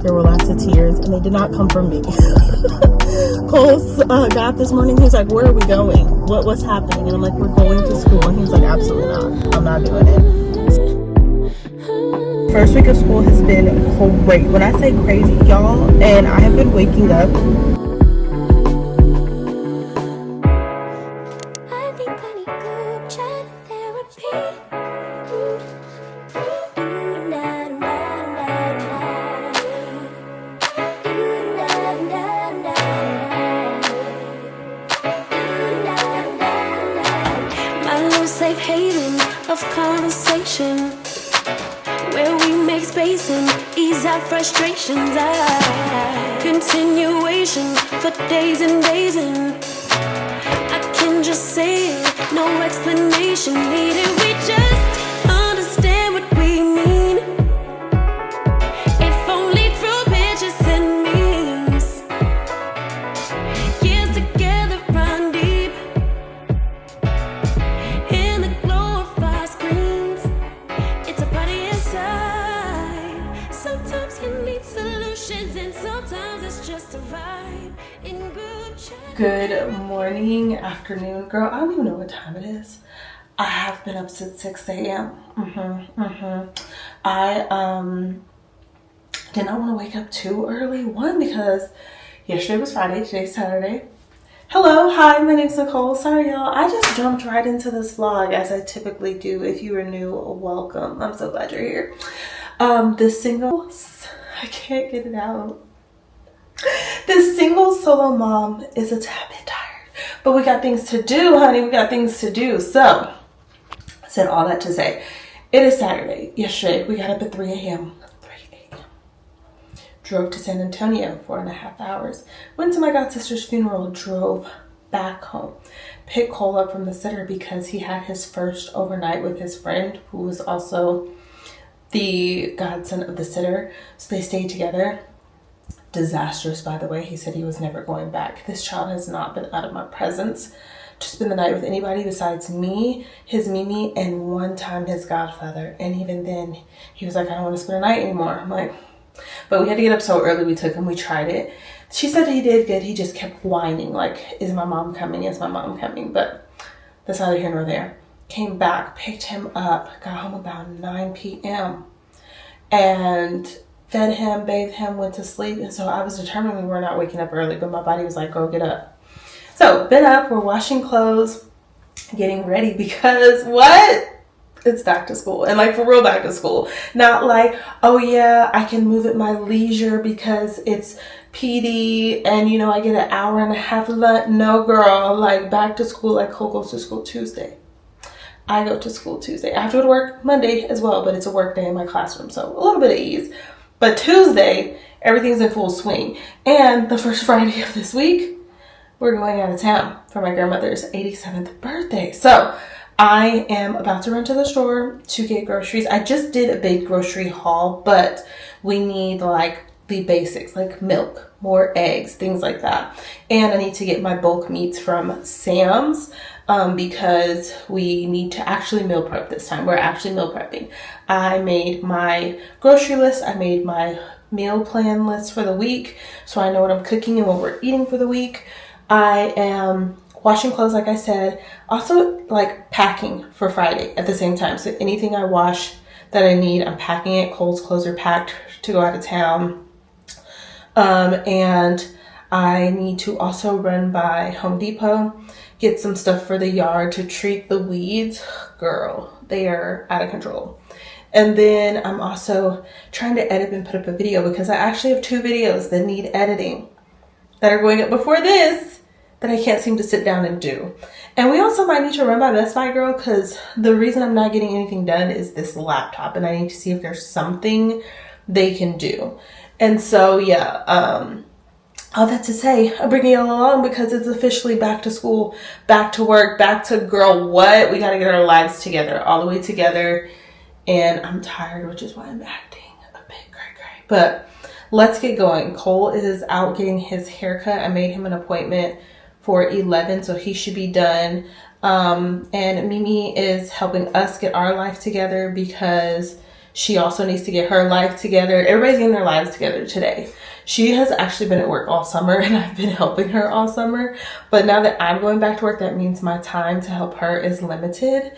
there were lots of tears, and they did not come from me. Cole got up this morning. He was like, "Where are we going? What's happening?" And I'm like, "We're going to school." And he was like, "Absolutely not. I'm not doing it." First week of school has been great. When I say crazy, y'all, and I have been waking up. Safe haven of conversation where we make space and ease our frustrations. Continuation for days and days, and I can just say it, no explanation needed. We just understand what we mean, if only through pictures and memes. Years together run deep in the glow of our screens. It's a party inside. Sometimes you need solutions, and sometimes it's just a vibe in good chat. Good morning, afternoon, girl. I don't even know what time it is. I have been up since 6 a.m. I did not want to wake up too early. One, because yesterday was Friday, today's Saturday. Hello, hi, my name's Nichole. Sorry, y'all. I just jumped right into this vlog as I typically do. If you are new, welcome. I'm so glad you're here. This single, I can't get it out. This single solo mom is a tad bit tired, but we got things to do, honey. We got things to do. So, I said all that to say, it is Saturday. Yesterday, we got up at 3 a.m. Drove to San Antonio 4.5 hours. Went to my god sister's funeral. Drove back home. Picked Cole up from the sitter because he had his first overnight with his friend, who was also the godson of the sitter. So they stayed together. Disastrous, by the way. He said he was never going back. This child has not been out of my presence to spend the night with anybody besides me, his Mimi, and one time his godfather. And even then, he was like, "I don't want to spend the night anymore." I'm like, but we had to get up so early. We took him. We tried it. She said he did good. He just kept whining, like, "Is my mom coming? Is my mom coming?" But that's neither here nor there. Came back, picked him up, got home about 9 p.m. and fed him, bathed him, went to sleep. And so I was determined we were not waking up early, but my body was like, "Girl, get up." So been up. We're washing clothes, getting ready because what? It's back to school, and like for real back to school. Not like, oh yeah, I can move at my leisure because it's PD and you know I get an hour and a half lunch. No, girl, like back to school. Like Cole goes to school Tuesday. I go to school Tuesday. I have to go to work Monday as well, but it's a work day in my classroom, so a little bit of ease. But Tuesday, everything's in full swing. And the first Friday of this week, we're going out of town for my grandmother's 87th birthday. So I am about to run to the store to get groceries. I just did a big grocery haul, but we need like the basics, like milk, more eggs, things like that. And I need to get my bulk meats from Sam's because we need to actually meal prep this time. We're actually meal prepping. I made my grocery list. I made my meal plan list for the week, so I know what I'm cooking and what we're eating for the week. I am washing clothes, like I said, also like packing for Friday at the same time. So anything I wash that I need, I'm packing it. Cole's clothes are packed to go out of town. And I need to also run by Home Depot, get some stuff for the yard to treat the weeds. Girl, they are out of control. And then I'm also trying to edit and put up a video because I actually have 2 videos that need editing that are going up before this that I can't seem to sit down and do. And we also might need to run by Best Buy, girl, because the reason I'm not getting anything done is this laptop, and I need to see if there's something they can do. And so, yeah, all that to say, I'm bringing y'all along because it's officially back to school, back to work, back to girl, what? We got to get our lives together, all the way together. And I'm tired, which is why I'm acting a bit cray-cray. But let's get going. Cole is out getting his haircut. I made him an appointment for 11, so he should be done. And Mimi is helping us get our life together because She also needs to get her life together. Everybody's getting their lives together today. She has actually been at work all summer, and I've been helping her all summer. But now that I'm going back to work, that means my time to help her is limited.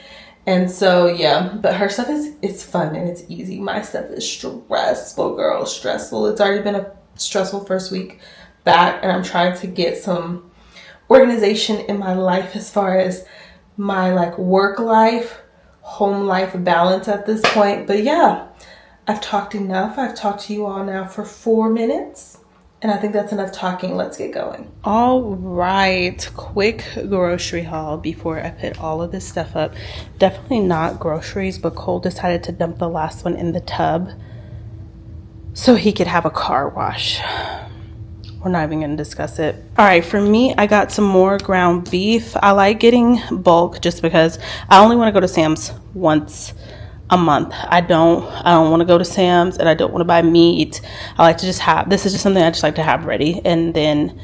And so, yeah, but her stuff it's fun and it's easy. My stuff is stressful, girl, stressful. It's already been a stressful first week back, and I'm trying to get some organization in my life as far as my like work life, home life balance at this point. But yeah, I've talked enough. I've talked to you all now for 4 minutes. And I think that's enough talking. Let's get going. All right. Quick grocery haul before I put all of this stuff up. Definitely not groceries, but Cole decided to dump the last one in the tub so he could have a car wash. We're not even going to discuss it. All right. For me, I got some more ground beef. I like getting bulk just because I only want to go to Sam's once a month. I don't want to go to Sam's, and I don't want to buy meat. I like to just have, this is just something I just like to have ready, and then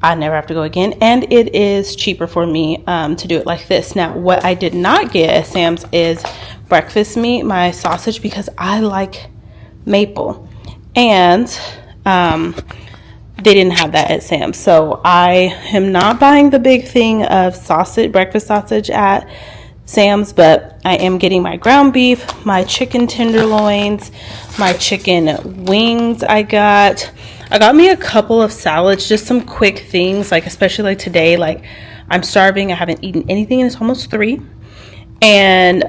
I never have to go again. And it is cheaper for me to do it like this. Now, what I did not get at Sam's is breakfast meat, my sausage, because I like maple, and they didn't have that at Sam's. So I am not buying the big thing of sausage, breakfast sausage at Sam's, but I am getting my ground beef, my chicken tenderloins, my chicken wings. I got me a couple of salads, just some quick things, like especially like today, like I'm starving, I haven't eaten anything and it's almost 3, and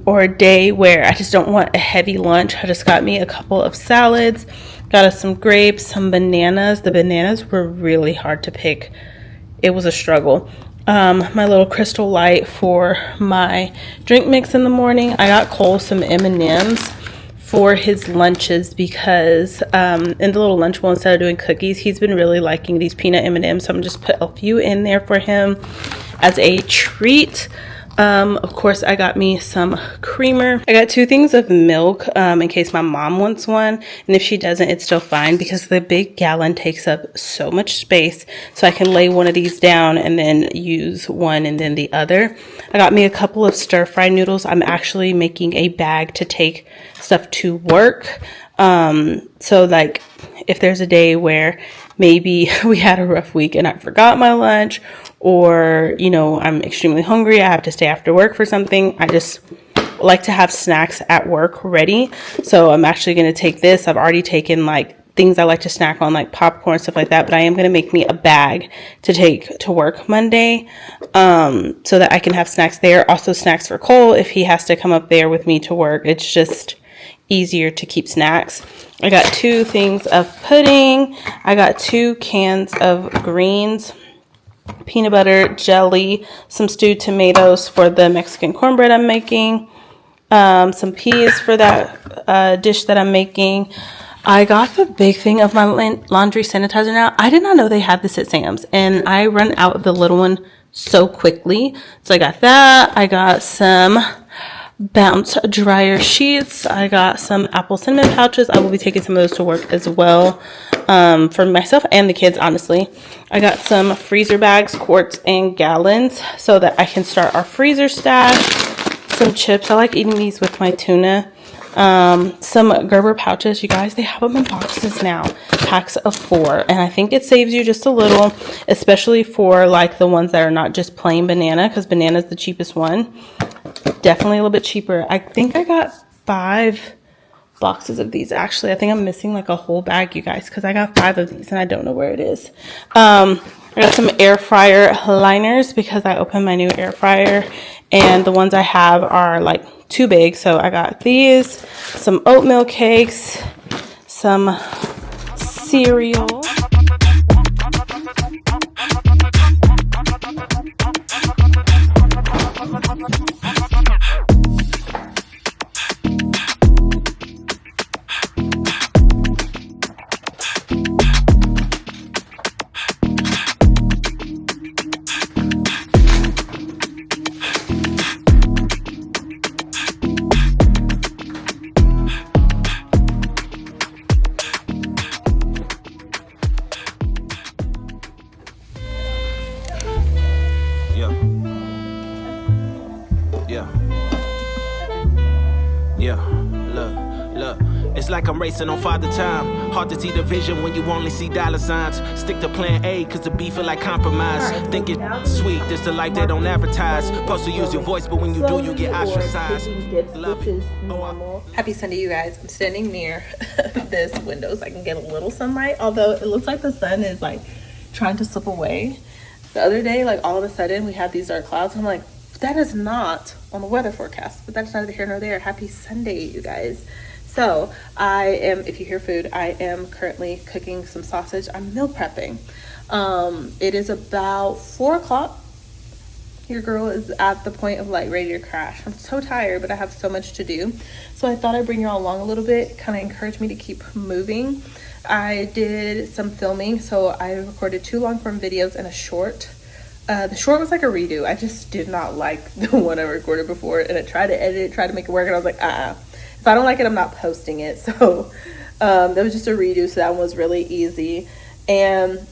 or a day where I just don't want a heavy lunch. I just got me a couple of salads, got us some grapes, some bananas. The bananas were really hard to pick. It was a struggle. My little Crystal Light for my drink mix in the morning. I got Cole some M&Ms for his lunches because in the little lunch bowl, instead of doing cookies, he's been really liking these peanut M&Ms. So I'm just put a few in there for him as a treat. Of course, I got me some creamer. I got 2 things of milk in case my mom wants one. And if she doesn't, it's still fine because the big gallon takes up so much space. So I can lay one of these down and then use one and then the other. I got me a couple of stir-fry noodles. I'm actually making a bag to take stuff to work. So like if there's a day where maybe we had a rough week and I forgot my lunch, or, you know, I'm extremely hungry, I have to stay after work for something, I just like to have snacks at work ready. So I'm actually going to take this. I've already taken like things I like to snack on, like popcorn, stuff like that, but I am going to make me a bag to take to work Monday, so that I can have snacks there. Also snacks for Cole if he has to come up there with me to work. It's just easier to keep snacks. I got 2 things of pudding. I got 2 cans of greens, peanut butter, jelly, some stewed tomatoes for the Mexican cornbread I'm making, some peas for that dish that I'm making. I got the big thing of my laundry sanitizer now. I did not know they had this at Sam's, and I run out of the little one so quickly. So I got that. I got some Bounce dryer sheets. I got some apple cinnamon pouches. I will be taking some of those to work as well, for myself and the kids, honestly. I got some freezer bags, quarts and gallons, so that I can start our freezer stash. Some chips. I like eating these with my tuna. Some Gerber pouches. You guys, they have them in boxes now, packs of 4, and I think it saves you just a little, especially for like the ones that are not just plain banana, because banana is the cheapest one. Definitely a little bit cheaper. I think I got 5 boxes of these. Actually, I think I'm missing like a whole bag, you guys, because I got 5 of these and I don't know where it is. I got some air fryer liners because I opened my new air fryer and the ones I have are like too big. So I got these, some oatmeal cakes, some cereal. It's like I'm racing on Father Time. Hard to see the vision when you only see dollar signs. Stick to plan A, cause the beef feel like compromise. Think it's sweet, this the life they don't advertise. Supposed to use your voice, but when you do, you get ostracized. Love it. Happy Sunday, you guys. I'm standing near this window so I can get a little sunlight, although it looks like the sun is like trying to slip away. The other day, like all of a sudden we had these dark clouds, and I'm like, that is not on the weather forecast, but that's neither here nor there. Happy Sunday, you guys. So I am, if you hear food, I am currently cooking some sausage. I'm meal prepping. It is about 4 o'clock. Your girl is at the point of like ready to crash. I'm so tired, but I have so much to do. So I thought I'd bring y'all along a little bit, kind of encourage me to keep moving. I did some filming, so I recorded 2 long form videos and a short. The short was like a redo. I just did not like the one I recorded before, and I tried to edit it, tried to make it work, and I was like, if I don't like it, I'm not posting it. So that was just a redo, so that one was really easy. And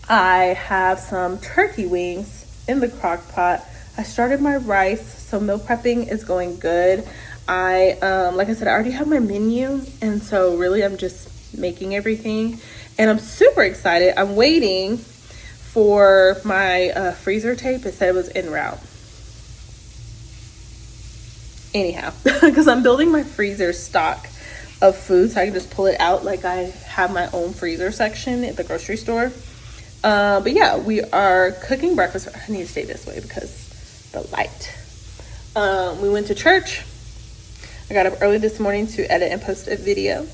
I have some turkey wings in the crock pot. I started my rice, so meal prepping is going good. I like I said, I already have my menu, and so really I'm just making everything, and I'm super excited. I'm waiting for my freezer tape. It said it was en route. Anyhow, because I'm building my freezer stock of food so I can just pull it out like I have my own freezer section at the grocery store. But yeah, we are cooking breakfast. I need to stay this way because the light. We went to church. I got up early this morning to edit and post a video.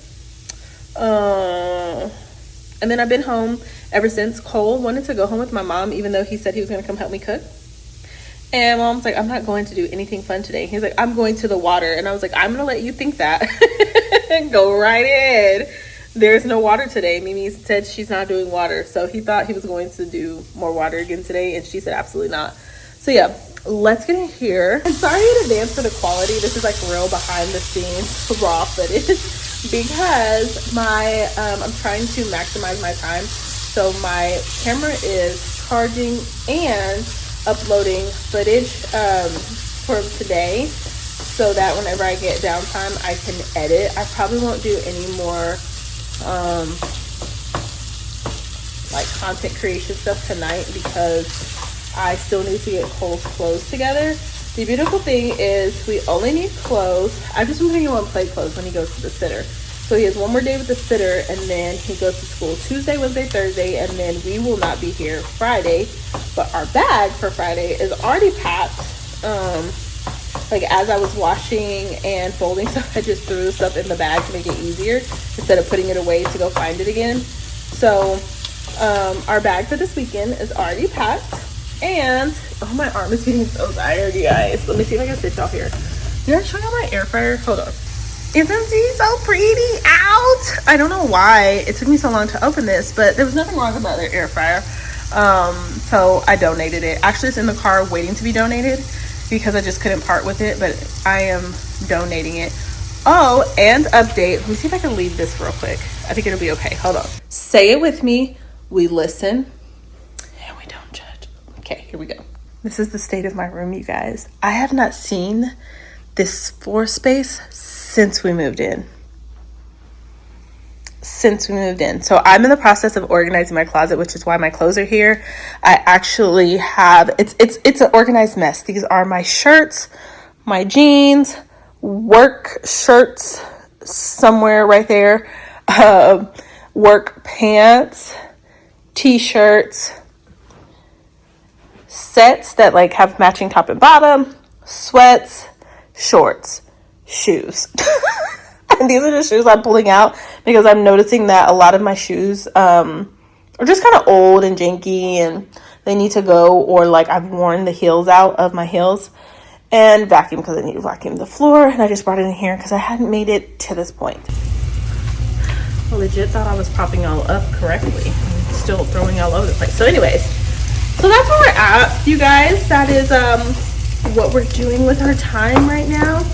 And then I've been home ever since. Cole wanted to go home with my mom, even though he said he was going to come help me cook. And Mom's like, I'm not going to do anything fun today. He's like, I'm going to the water. And I was like, I'm going to let you think that. Go right in. There's no water today. Mimi said she's not doing water. So he thought he was going to do more water again today. And she said, absolutely not. So yeah, let's get in here. I'm sorry in advance for the quality. This is like real behind the scenes raw footage because my I'm trying to maximize my time. So my camera is charging and uploading footage for today so that whenever I get downtime I can edit. I probably won't do any more like content creation stuff tonight because I still need to get Cole's clothes together. The beautiful thing is we only need clothes. I'm just putting him on play clothes when he goes to the sitter. So he has one more day with the sitter, and then he goes to school Tuesday, Wednesday, Thursday, and then we will not be here Friday. But our bag for Friday is already packed. Like as I was washing and folding stuff, I just threw stuff in the bag to make it easier instead of putting it away to go find it again. So our bag for this weekend is already packed. And oh, my arm is getting so tired, you guys. Let me see if I can sit y'all here. Did I show y'all my air fryer? Hold on. Isn't she so pretty out? I don't know why it took me so long to open this, but there was nothing wrong about the air fryer. So I donated it. Actually, it's in the car waiting to be donated because I just couldn't part with it, but I am donating it. Oh, and update. Let me see if I can leave this real quick. I think it'll be okay. Hold on. Say it with me. We listen and we don't judge. Okay, here we go. This is the state of my room, you guys. I have not seen this floor space since we moved in. So I'm in the process of organizing my closet, which is why my clothes are here. I actually have, it's an organized mess. These are my shirts, my jeans, work shirts somewhere right there, work pants, t-shirts, sets that like have matching top and bottom, sweats, shorts, shoes. And these are the shoes I'm pulling out because I'm noticing that a lot of my shoes are just kind of old and janky and they need to go, or like I've worn the heels out of my heels, and vacuum because I need to vacuum the floor. And I just brought it in here because I hadn't made it to this point. I legit thought I was propping all up correctly. I'm still throwing all over the place. So anyways, so that's where we're at, you guys. That is what we're doing with our time right now.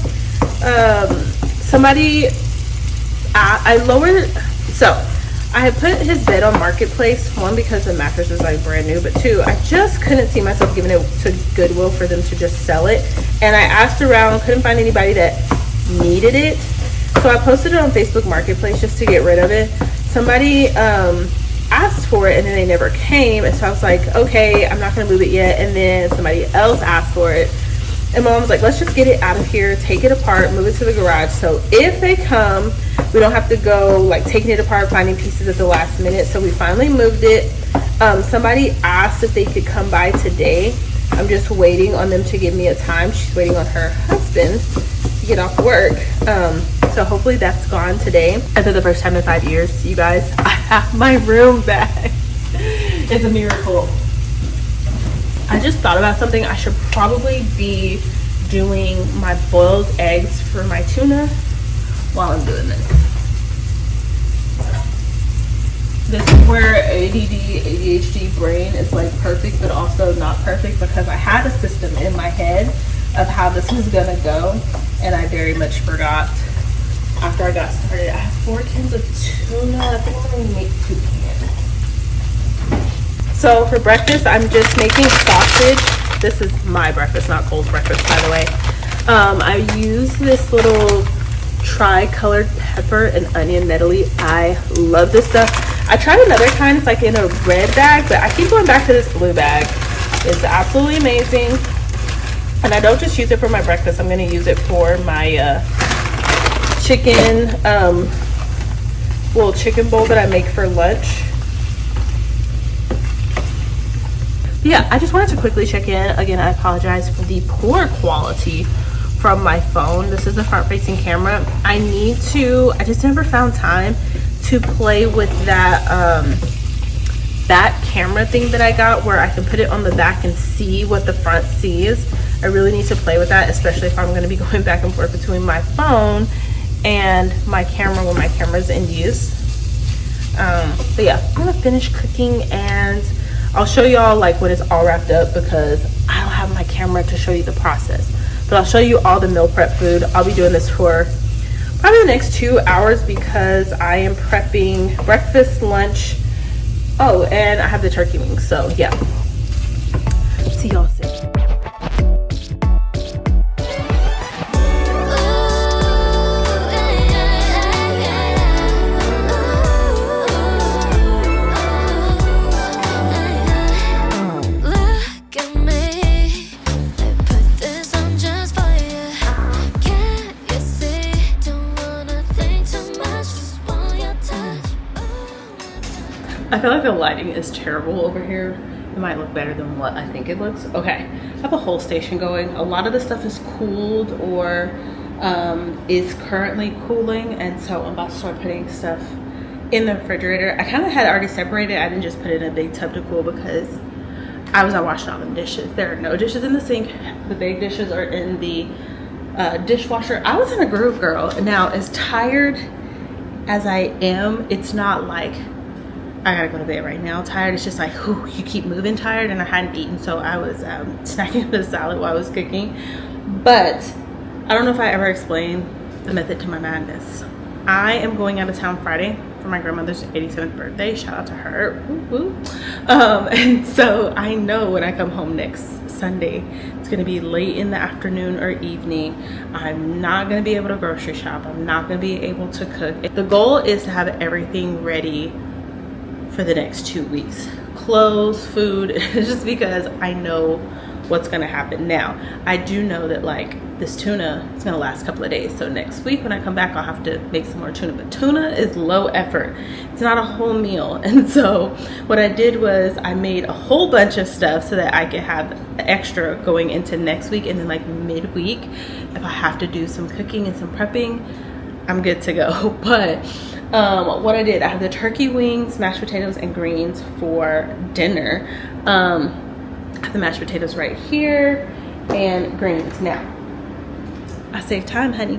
I had put his bed on Marketplace, one because the mattress is like brand new, but two, I just couldn't see myself giving it to Goodwill for them to just sell it. And I asked around, couldn't find anybody that needed it. So I posted it on Facebook Marketplace just to get rid of it. Somebody asked for it and then they never came, and so I was like, okay, I'm not gonna move it yet. And then somebody else asked for it, and my mom was like, let's just get it out of here, take it apart, move it to the garage, so if they come, we don't have to go like taking it apart, finding pieces at the last minute. So we finally moved it. Somebody asked if they could come by today. I'm just waiting on them to give me a time. She's waiting on her husband to get off work. So hopefully that's gone today. And for the first time in 5 years, you guys, I have my room back. It's a miracle. I just thought about something. I should probably be doing my boiled eggs for my tuna while I'm doing this. This is where ADD, ADHD brain is like perfect, but also not perfect, because I had a system in my head of how this was gonna go, and I very much forgot after I got started. I have 4 cans of tuna. I think I'm gonna make 2 cans. So for breakfast, I'm just making sausage. This is my breakfast, not Cole's breakfast, by the way. I use this little tri-colored pepper and onion medley. I love this stuff. I tried another kind, it's like in a red bag, but I keep going back to this blue bag. It's absolutely amazing. And I don't just use it for my breakfast, I'm gonna use it for my chicken, little chicken bowl that I make for lunch. Yeah, I just wanted to quickly check in. Again, I apologize for the poor quality from my phone. This is the front-facing camera. I just never found time to play with that back camera thing that I got, where I can put it on the back and see what the front sees. I really need to play with that, especially if I'm going to be going back and forth between my phone and my camera when my camera's in use. But yeah, I'm gonna finish cooking and I'll show y'all like when it's all wrapped up, because I don't have my camera to show you the process, but I'll show you all the meal prep food. I'll be doing this for probably the next 2 hours because I am prepping breakfast, lunch. Oh, and I have the turkey wings. So yeah, see y'all soon. I feel like the lighting is terrible over here. It might look better than what I think it looks. Okay, I have a whole station going. A lot of the stuff is cooled or is currently cooling, and so I'm about to start putting stuff in the refrigerator. I kind of had already separated. I didn't just put it in a big tub to cool because I was not washing all them dishes. There are no dishes in the sink. The big dishes are in the dishwasher. I was in a groove, girl. Now, as tired as I am, it's not like I gotta go to bed right now tired. It's just like, whew, you keep moving tired, and I hadn't eaten, so I was snacking the salad while I was cooking. But I don't know if I ever explained the method to my madness. I am going out of town Friday for my grandmother's 87th birthday. Shout out to her. Woo, woo. And so I know when I come home next Sunday, it's gonna be late in the afternoon or evening. I'm not gonna be able to grocery shop. I'm not gonna be able to cook. The goal is to have everything ready for the next 2 weeks. Clothes, food, just because I know what's gonna happen. Now, I do know that like this tuna is gonna last a couple of days. So next week when I come back, I'll have to make some more tuna. But tuna is low effort. It's not a whole meal. And so what I did was I made a whole bunch of stuff so that I could have extra going into next week. And then like midweek, if I have to do some cooking and some prepping, I'm good to go. But what I did, I have the turkey wings, mashed potatoes, and greens for dinner. I have the mashed potatoes right here and greens. Now, I save time, honey.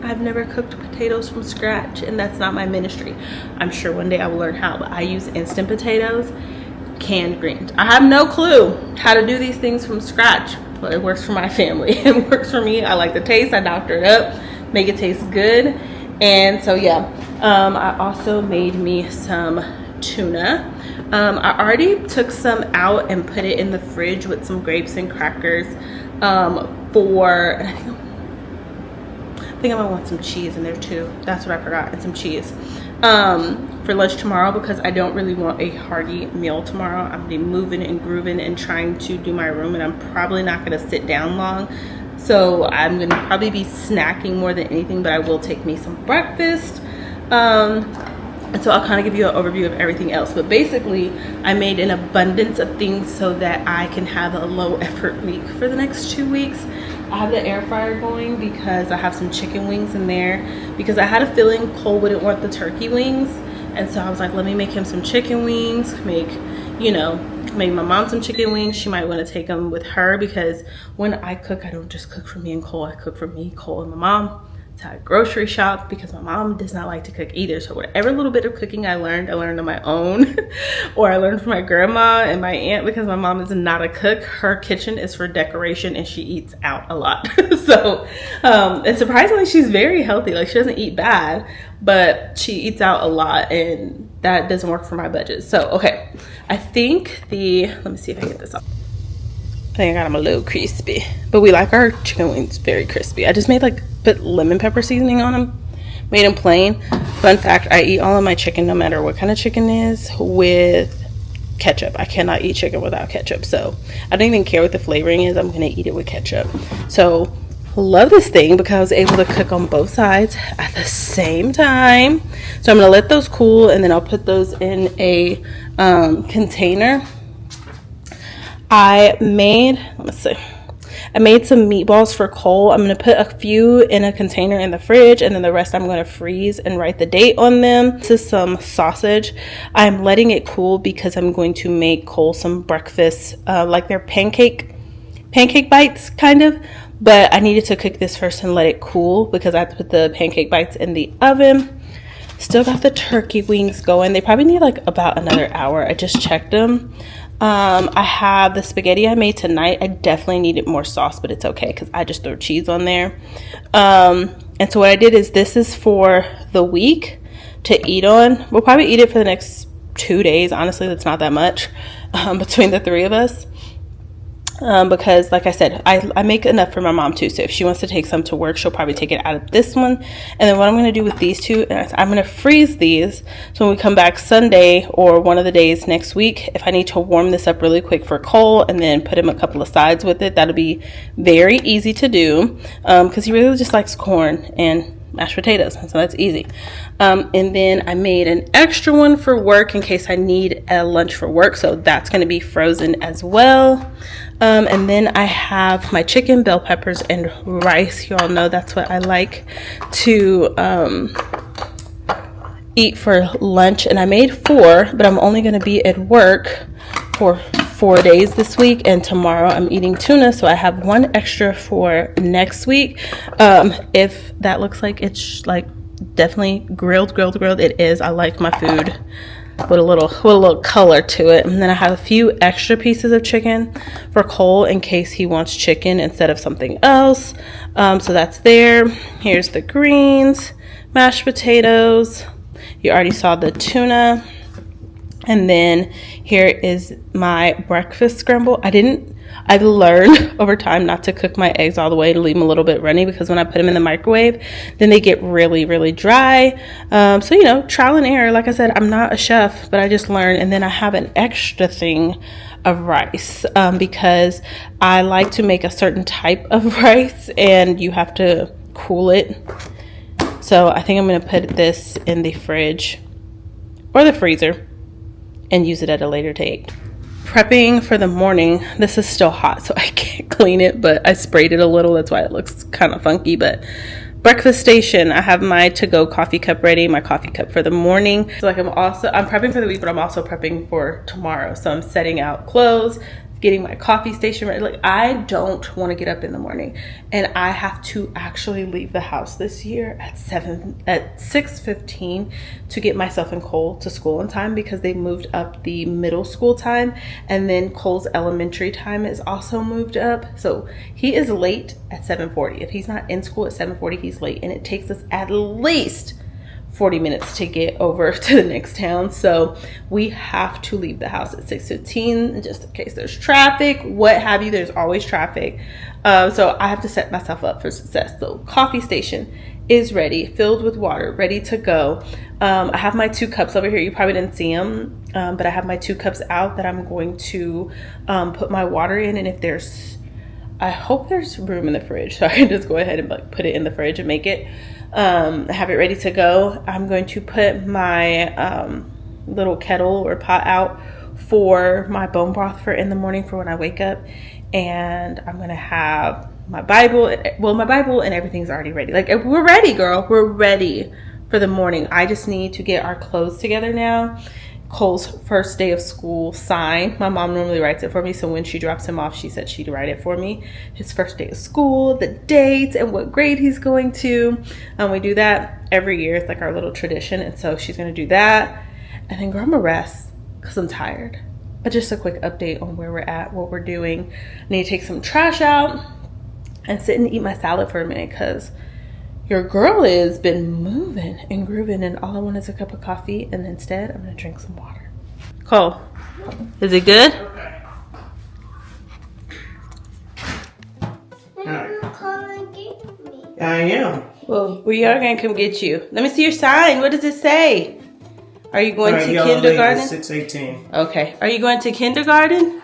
I've never cooked potatoes from scratch, and that's not my ministry. I'm sure one day I will learn how, but I use instant potatoes, canned greens. I have no clue how to do these things from scratch, but it works for my family. It works for me. I like the taste. I doctor it up, make it taste good. And so yeah, I also made me some tuna. I already took some out and put it in the fridge with some grapes and crackers for I think I'm gonna want some cheese in there too. That's what I forgot, and some cheese for lunch tomorrow, because I don't really want a hearty meal tomorrow. I'm gonna be moving and grooving and trying to do my room, and I'm probably not gonna sit down long. So I'm gonna probably be snacking more than anything, but I will take me some breakfast. And so I'll kind of give you an overview of everything else. But basically, I made an abundance of things so that I can have a low effort week for the next 2 weeks. I have the air fryer going because I have some chicken wings in there, because I had a feeling Cole wouldn't want the turkey wings. And so I was like, let me make him some chicken wings, make my mom some chicken wings. She might want to take them with her, because when I cook, I don't just cook for me and Cole. I cook for me, Cole, and my mom. So I grocery shop, because my mom does not like to cook either. So whatever little bit of cooking I learned on my own or I learned from my grandma and my aunt, because my mom is not a cook. Her kitchen is for decoration and she eats out a lot. So and surprisingly, she's very healthy. Like, she doesn't eat bad, but she eats out a lot, and that doesn't work for my budget. So okay, I think let me see if I get this off. I think I got them a little crispy, but we like our chicken wings very crispy. I just put lemon pepper seasoning on them, made them plain. Fun fact, I eat all of my chicken, no matter what kind of chicken is, with ketchup. I cannot eat chicken without ketchup. So I don't even care what the flavoring is. I'm gonna eat it with ketchup. So love this thing because I was able to cook on both sides at the same time. So I'm gonna let those cool, and then I'll put those in a container. I made some meatballs for Cole. I'm going to put a few in a container in the fridge, and then the rest I'm going to freeze and write the date on them. This is some sausage. I'm letting it cool because I'm going to make Cole some breakfast, like their pancake bites kind of, but I needed to cook this first and let it cool because I have to put the pancake bites in the oven. Still got the turkey wings going. They probably need like about another hour. I just checked them. I have the spaghetti I made tonight. I definitely needed more sauce, but it's okay because I just throw cheese on there. And so what I did is, this is for the week to eat on. We'll probably eat it for the next 2 days. Honestly, that's not that much between the three of us. Because like I said, I make enough for my mom too. So if she wants to take some to work, she'll probably take it out of this one. And then what I'm going to do with these two is I'm going to freeze these. So when we come back Sunday or one of the days next week, if I need to warm this up really quick for Cole and then put him a couple of sides with it, that'll be very easy to do. Because he really just likes corn and mashed potatoes, so that's easy. And then I made an extra one for work in case I need a lunch for work, so that's going to be frozen as well. And then I have my chicken, bell peppers, and rice. You all know that's what I like to eat for lunch, and I made 4, but I'm only going to be at work for 4 days this week, and tomorrow I'm eating tuna, so I have 1 extra for next week. If that looks like it's like definitely grilled, it is. I like my food with a little color to it. And then I have a few extra pieces of chicken for Cole in case he wants chicken instead of something else. So that's there. Here's the greens, mashed potatoes. You already saw the tuna. And then here is my breakfast scramble. I've learned over time not to cook my eggs all the way, to leave them a little bit runny, because when I put them in the microwave, then they get really, really dry. So, trial and error. Like I said, I'm not a chef, but I just learned. And then I have an extra thing of rice because I like to make a certain type of rice and you have to cool it. So I think I'm going to put this in the fridge or the freezer and use it at a later date. Prepping for the morning. This is still hot, so I can't clean it, but I sprayed it a little. That's why it looks kind of funky. But breakfast station, I have my to-go coffee cup ready, my coffee cup for the morning. So like I'm prepping for the week, but I'm also prepping for tomorrow. So I'm setting out clothes, getting my coffee station ready. Like, I don't want to get up in the morning, and I have to actually leave the house this year at 6:15 to get myself and Cole to school in time, because they moved up the middle school time, and then Cole's elementary time is also moved up. So he is late at 7:40. If he's not in school at 7:40, he's late, and it takes us at least 40 minutes to get over to the next town. So we have to leave the house at 6:15 just in case there's traffic, what have you. There's always traffic. So I have to set myself up for success. So coffee station is ready, filled with water, ready to go. I have my 2 cups over here. You probably didn't see them, but I have my 2 cups out that I'm going to put my water in. And if there's, I hope there's room in the fridge, so I can just go ahead and like put it in the fridge and make it. Have it ready to go. I'm going to put my little kettle or pot out for my bone broth for in the morning for when I wake up. And I'm going to have my Bible. Well, my Bible and everything's already ready. Like, we're ready, girl. We're ready for the morning. I just need to get our clothes together now. Cole's first day of school sign. My mom normally writes it for me, so when she drops him off, she said she'd write it for me. His first day of school, the date, and what grade he's going to. We do that every year. It's like our little tradition, and so she's going to do that. And then, girl, I'm going to rest because I'm tired. But just a quick update on where we're at, what we're doing. I need to take some trash out and sit and eat my salad for a minute because your girl has been moving and grooving, and all I want is a cup of coffee, and instead I'm gonna drink some water. Cole, is it good? Okay. I am. Well, we are gonna come get you. Let me see your sign. What does it say? Are you going to kindergarten? 6:18. Okay. Are you going to kindergarten?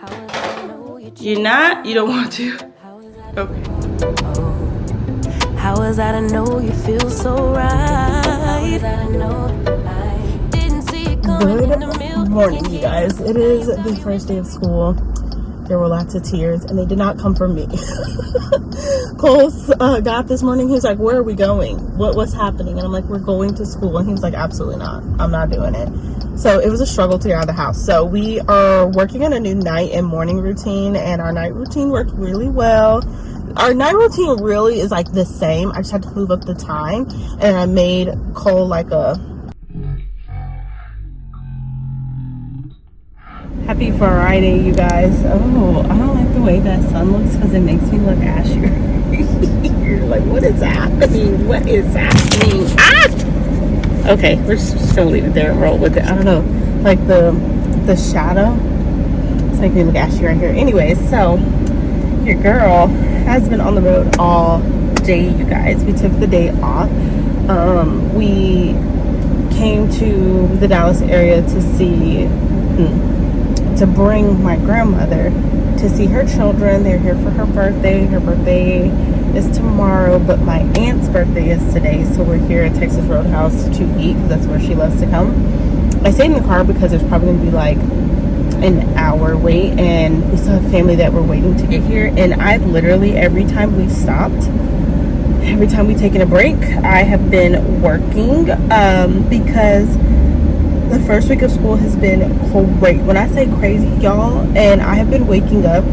You're not? You don't want to? Okay. How was I to know you feel so right? Didn't see it coming in the Good morning, you guys. It is the first day of school. There were lots of tears, and they did not come from me. Cole got up this morning. He was like, "Where are we going? What's happening?" And I'm like, "We're going to school." And he was like, "Absolutely not. I'm not doing it." So it was a struggle to get out of the house. So we are working on a new night and morning routine, and our night routine worked really well. Our night routine really is like the same. I just had to move up the time, and I made Cole like a Happy Friday, you guys. Oh, I don't like the way that sun looks because it makes me look ashier. You're like, what is happening? What is happening? Ah! Okay, we're just gonna leave it there and roll with it. I don't know, like the shadow. It's making me look ashy right here. Anyways, so your girl has been on the road all day, you guys. We took the day off. We came to the Dallas area to see, to bring my grandmother to see her children. They're here for her birthday. Her birthday is tomorrow, but my aunt's birthday is today, so we're here at Texas Roadhouse to eat because that's where she loves to come. I stayed in the car because there's probably going to be like an hour wait, and we still have family that we're waiting to get here. And I've literally, every time we've stopped, every time we've taken a break, I have been working because the first week of school has been great. When I say crazy, y'all, and I have been waking up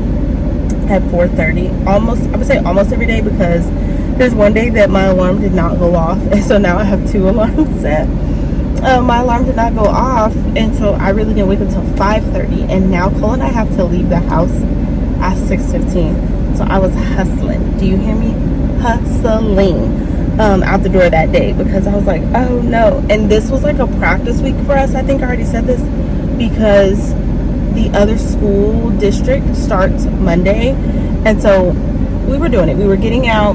at 4:30 almost, I would say almost every day, because there's one day that my alarm did not go off, and so now I have 2 alarms set. My alarm did not go off, and so I really didn't wake up until 5:30, and now Cole and I have to leave the house at 6:15. So I was hustling. Do you hear me? Hustling out the door that day, because I was like, oh no. And this was like a practice week for us. I think I already said this, because the other school district starts Monday, and so we were doing it. We were getting out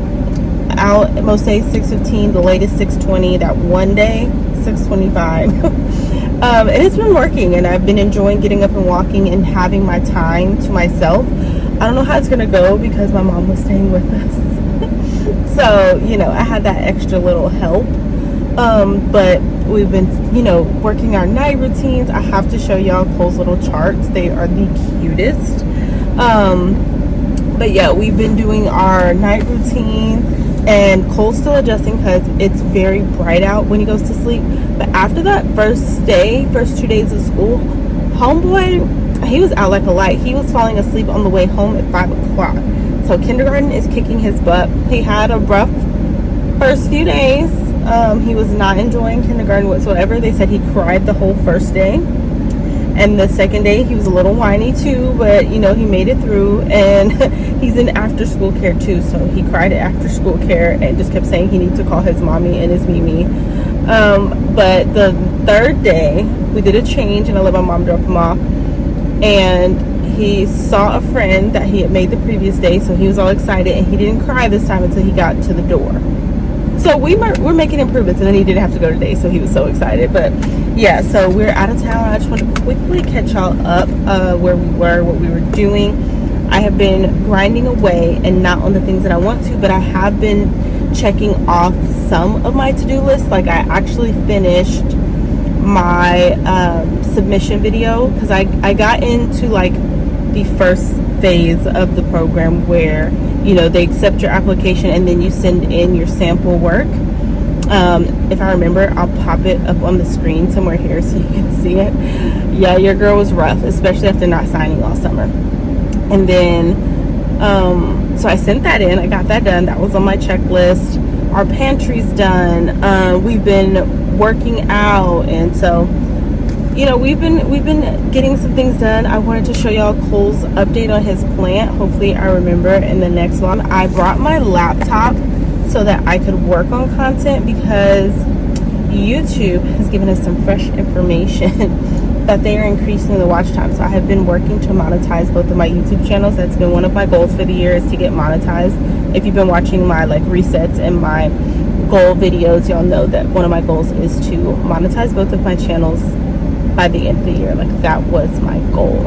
most days 6:15, the latest 6:20. That one day 6:25. And it's been working, and I've been enjoying getting up and walking and having my time to myself. I don't know how it's gonna go because my mom was staying with us. So, you know, I had that extra little help. But we've been, you know, working our night routines. I have to show y'all Cole's little charts. They are the cutest. But yeah, we've been doing our night routine, and Cole's still adjusting because it's very bright out when he goes to sleep. But after that first 2 days of school, homeboy, he was out like a light. He was falling asleep on the way home at 5 o'clock. So kindergarten is kicking his butt. He had a rough first few days. He was not enjoying kindergarten whatsoever. They said he cried the whole first day. And the second day, he was a little whiny too, but you know, he made it through. And he's in after school care too. So he cried at after school care and just kept saying he needs to call his mommy and his Mimi. But the third day, we did a change, and I let my mom drop him off. And he saw a friend that he had made the previous day, so he was all excited, and he didn't cry this time until he got to the door. So we're making improvements, and then he didn't have to go today, so he was so excited. But yeah, so we're out of town. I just want to quickly catch y'all up where we were, what we were doing. I have been grinding away, and not on the things that I want to, but I have been checking off some of my to-do list. Like, I actually finished my submission video, because I got into like the first phase of the program where, you know, they accept your application and then you send in your sample work. If I remember, I'll pop it up on the screen somewhere here so you can see it. Yeah, your girl was rough, especially after not signing all summer. And then so I sent that in. I got that done. That was on my checklist. Our pantry's done. We've been working out, and so, you know, we've been getting some things done. I wanted to show y'all Cole's update on his plant. Hopefully I remember in the next one. I brought my laptop so that I could work on content, because YouTube has given us some fresh information that they are increasing the watch time. So I have been working to monetize both of my YouTube channels. That's been one of my goals for the year, is to get monetized. If you've been watching my like resets and my goal videos, y'all know that one of my goals is to monetize both of my channels by the end of the year. Like, that was my goal.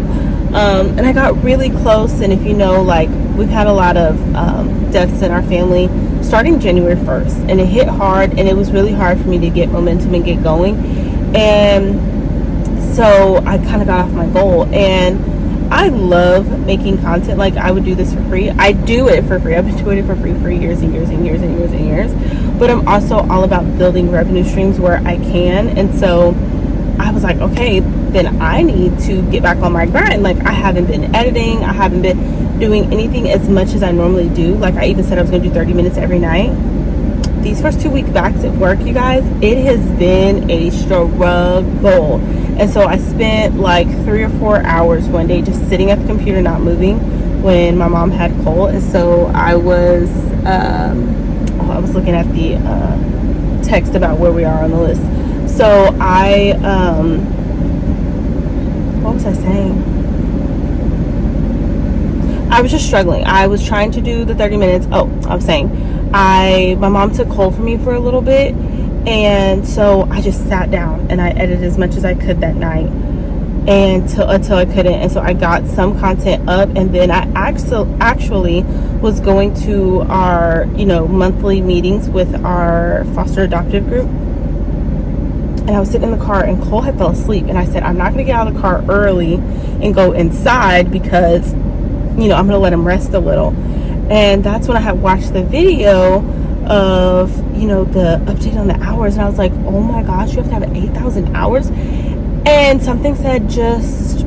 And I got really close. And if you know, like, we've had a lot of deaths in our family starting January 1st, and it hit hard, and it was really hard for me to get momentum and get going. And so I kind of got off my goal, and I love making content. Like, I would do this for free. I do it for free. I've been doing it for free for years and years and years and years and years. But I'm also all about building revenue streams where I can. And so I was like, okay, then I need to get back on my grind. Like, I haven't been editing. I haven't been doing anything as much as I normally do. Like, I even said I was going to do 30 minutes every night. These first 2 weeks back at work, you guys, it has been a struggle. And so I spent like 3 or 4 hours one day just sitting at the computer, not moving, when my mom had Cole. And so I was looking at the text about where we are on the list. So what was I saying? I was just struggling. I was trying to do the 30 minutes. Oh, I was saying, my mom took Cole for me for a little bit. And so I just sat down and I edited as much as I could that night, and until I couldn't. And so I got some content up, and then I actually was going to our, you know, monthly meetings with our foster adoptive group. And I was sitting in the car, and Cole had fell asleep, and I said, I'm not going to get out of the car early and go inside, because, you know, I'm going to let him rest a little. And that's when I had watched the video of, you know, the update on the hours, and I was like, oh my gosh, you have to have 8,000 hours. And something said, just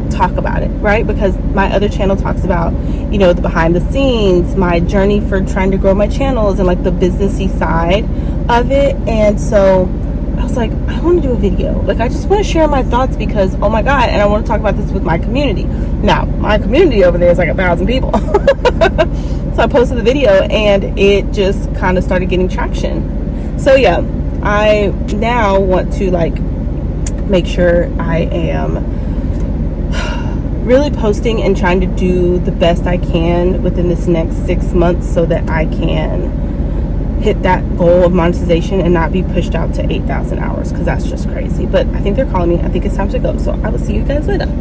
talk about it, right? Because my other channel talks about, you know, the behind the scenes, my journey for trying to grow my channels, and like the businessy side of it. And so I was like, I want to do a video. Like, I just want to share my thoughts, because, oh my God, and I want to talk about this with my community. Now, my community over there is like 1,000 people. So I posted the video, and it just kind of started getting traction. So yeah, I now want to like make sure I am really posting and trying to do the best I can within this next 6 months, so that I can hit that goal of monetization and not be pushed out to 8,000 hours, because that's just crazy. But I think they're calling me. I think it's time to go. So I will see you guys later.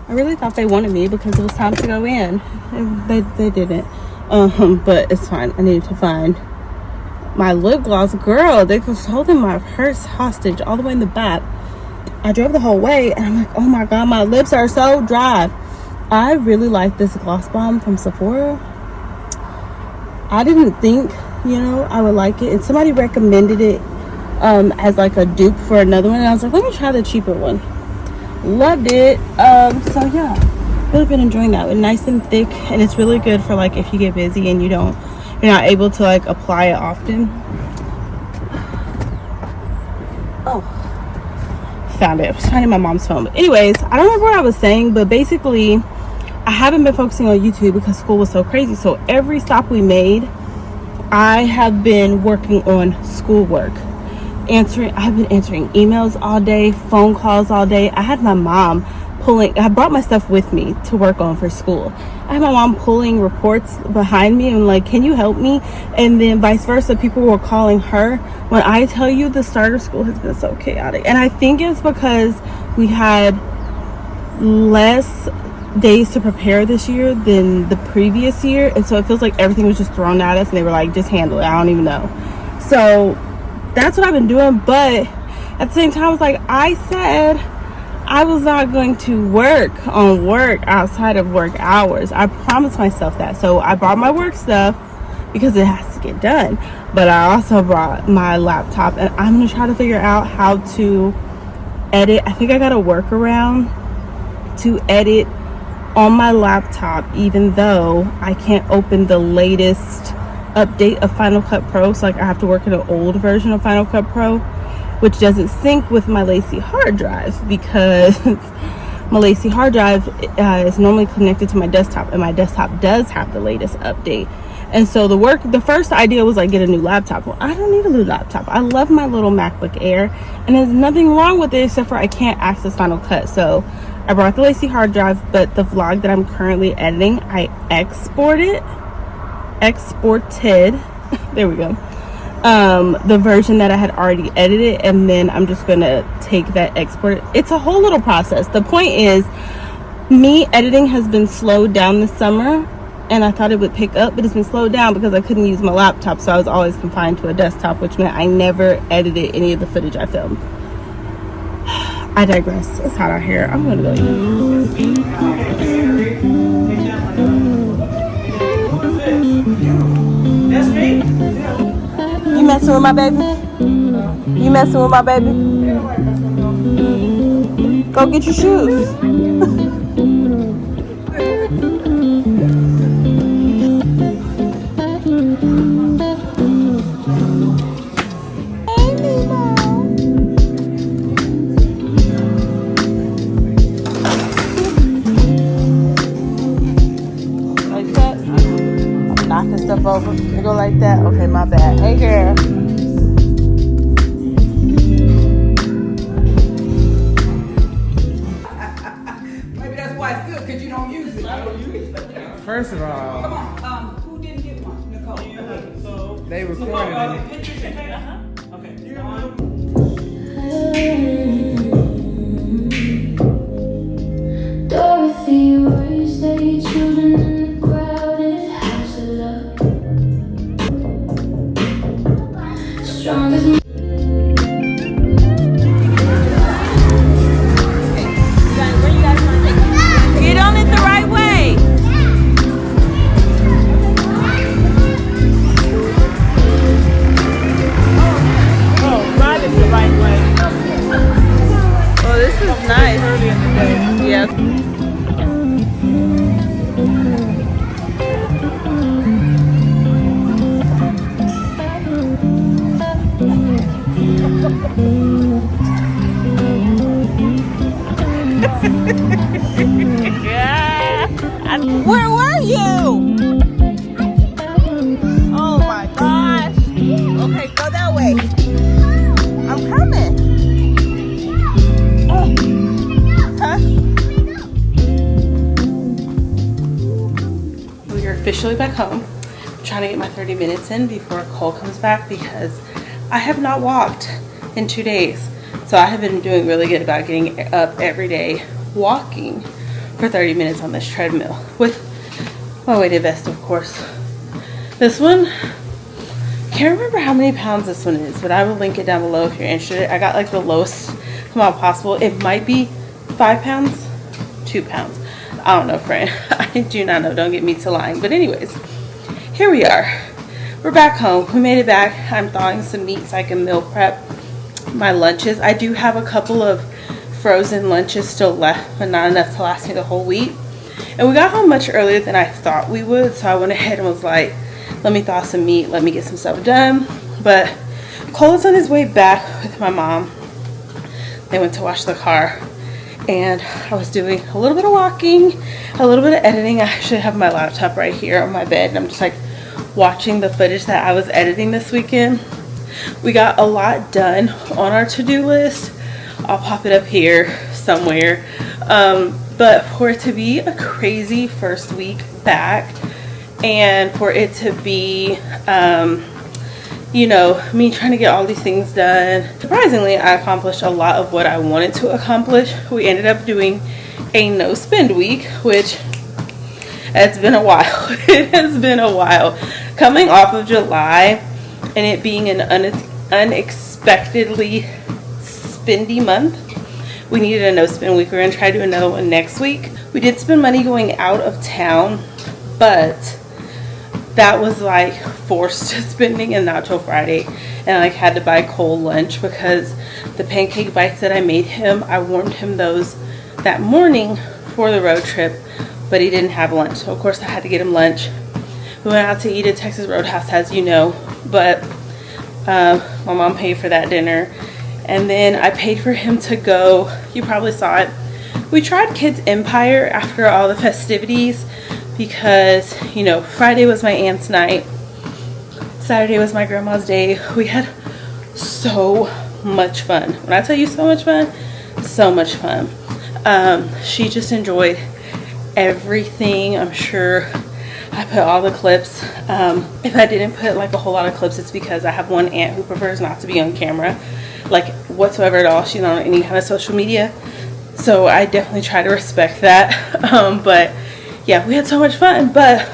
I really thought they wanted me because it was time to go in. They didn't. But it's fine. I need to find my lip gloss. Girl, they was holding my purse hostage all the way in the back. I drove the whole way, and I'm like, oh my God, my lips are so dry. I really like this gloss bomb from Sephora. I didn't think, you know, I would like it, and somebody recommended it as like a dupe for another one, and I was like, let me try the cheaper one. Loved it. So yeah, really been enjoying that. It's nice and thick, and it's really good for like if you get busy and you're not able to like apply it often. Oh, found it. I was finding my mom's phone. But anyways, I don't remember what I was saying, but basically I haven't been focusing on YouTube because school was so crazy. So every stop we made, I have been working on schoolwork. I've been answering emails all day, phone calls all day. I had my mom I brought my stuff with me to work on for school. I had my mom pulling reports behind me and like, can you help me? And then vice versa, people were calling her. When I tell you the start of school has been so chaotic, and I think it's because we had less days to prepare this year than the previous year, and so it feels like everything was just thrown at us and they were like, just handle it, I don't even know. So that's what I've been doing, but at the same time, I was like, I said I was not going to work outside of work hours. I promised myself that. So I brought my work stuff because it has to get done, but I also brought my laptop, and I'm going to try to figure out how to edit. I think I got a workaround to edit on my laptop, even though I can't open the latest update of Final Cut Pro. So like I have to work in an old version of Final Cut Pro, which doesn't sync with my Lacy hard drive, because my Lacy hard drive is normally connected to my desktop, and my desktop does have the latest update. And so the first idea was like get a new laptop. Well, I don't need a new laptop. I love my little MacBook Air, and there's nothing wrong with it except for I can't access Final Cut. So I brought the Lacy hard drive, but the vlog that I'm currently editing, I exported, there we go, the version that I had already edited, and then I'm just gonna take that export. It's a whole little process. The point is, me editing has been slowed down this summer, and I thought it would pick up, but it's been slowed down because I couldn't use my laptop, so I was always confined to a desktop, which meant I never edited any of the footage I filmed. I digress. It's hot out here. I'm gonna go eat. That's me? You messing with my baby? You messing with my baby? Go get your shoes. Like that? I'm knocking stuff over. You go like that? Okay, my bad. Hey, girl. First of all, Come on, who didn't get one? Nichole. they recorded it. Dorothy raised 8 children in the crowded house of love. Strong as Get on it the right way. Oh, ride it the right way. Oh, this is nice. Early in the day. Yes. Where were you? Oh my gosh. Okay, go that way. I'm coming. Huh? We are officially back home. I'm trying to get my 30 minutes in before Cole comes back because I have not walked in 2 days. So I have been doing really good about getting up every day walking for 30 minutes on this treadmill with my weighted vest, of course. This one, can't remember how many pounds this one is, but I will link it down below if you're interested. I got like the lowest amount possible. It might be 5 pounds, 2 pounds. I don't know, friend. I do not know. Don't get me to lying. But anyways, here we are. We're back home. We made it back. I'm thawing some meat so I can meal prep my lunches. I do have a couple of frozen lunches still left, but not enough to last me the whole week. And we got home much earlier than I thought we would, so I went ahead and was like, let me thaw some meat, let me get some stuff done. But Cole is on his way back with my mom. They went to wash the car, and I was doing a little bit of walking, a little bit of editing. I actually have my laptop right here on my bed, and I'm just like watching the footage that I was editing this weekend. We got a lot done on our to-do list. I'll pop it up here somewhere. But for it to be a crazy first week back, and for it to be, you know, me trying to get all these things done, surprisingly, I accomplished a lot of what I wanted to accomplish. We ended up doing a no spend week, which it's been a while. It has been a while. Coming off of July and it being an unexpectedly spendy month, we needed a no spend week. We're going to try to do another one next week. We did spend money going out of town, but that was like forced spending and not till Friday. And I like had to buy Cole lunch because the pancake bites that I made him, I warmed him those that morning for the road trip, but he didn't have lunch. So of course I had to get him lunch. We went out to eat at Texas Roadhouse, as you know, but my mom paid for that dinner. And then I paid for him to go, you probably saw it, we tried Kids Empire after all the festivities because, you know, Friday was my aunt's night, Saturday was my grandma's day. We had so much fun. When I tell you so much fun, so much fun. She just enjoyed everything. I'm sure I put all the clips. If I didn't put like a whole lot of clips, it's because I have one aunt who prefers not to be on camera, like whatsoever at all. She's not on any kind of social media, so I definitely try to respect that. But yeah, we had so much fun. But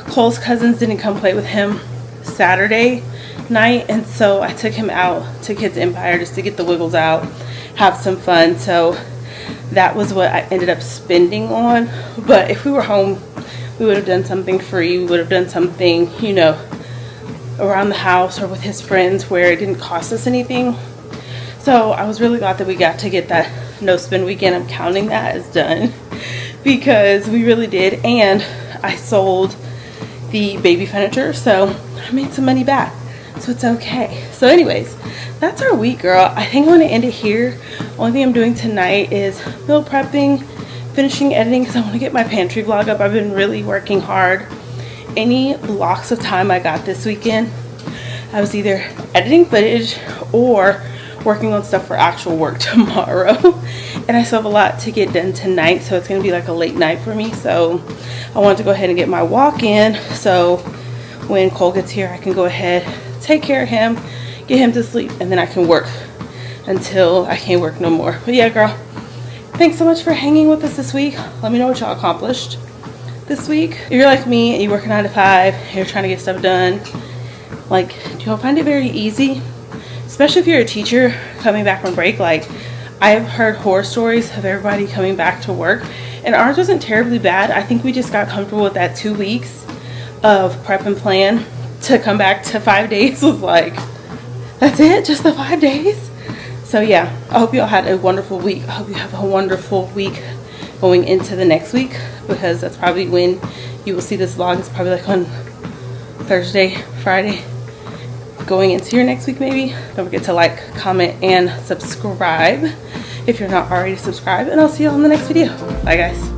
Cole's cousins didn't come play with him Saturday night, and so I took him out to Kids Empire just to get the wiggles out, have some fun. So that was what I ended up spending on. But if we were home, we would have done something free. We would have done something, you know, around the house or with his friends where it didn't cost us anything. So I was really glad that we got to get that no spend weekend. I'm counting that as done because we really did. And I sold the baby furniture, so I made some money back. So it's okay. So anyways, that's our week, girl. I think I'm going to end it here. Only thing I'm doing tonight is meal prepping, finishing editing because I want to get my pantry vlog up. I've been really working hard. Any blocks of time I got this weekend, I was either editing footage or working on stuff for actual work tomorrow. And I still have a lot to get done tonight, so it's going to be like a late night for me. So I wanted to go ahead and get my walk in, so when Cole gets here I can go ahead, take care of him, get him to sleep, and then I can work until I can't work no more. But yeah, girl, thanks so much for hanging with us this week. Let me know what y'all accomplished this week. If you're like me and you work a 9 to 5, you're trying to get stuff done, like, do y'all find it very easy? Especially if you're a teacher coming back from break. Like, I've heard horror stories of everybody coming back to work, and ours wasn't terribly bad. I think we just got comfortable with that 2 weeks of prep and plan. To come back to 5 days was like, that's it, just the 5 days. So yeah, I hope y'all had a wonderful week. I hope you have a wonderful week going into the next week, because that's probably when you will see this vlog. It's probably like on Thursday, Friday, going into your next week maybe. Don't forget to like, comment, and subscribe if you're not already subscribed, and I'll see y'all in the next video. Bye guys.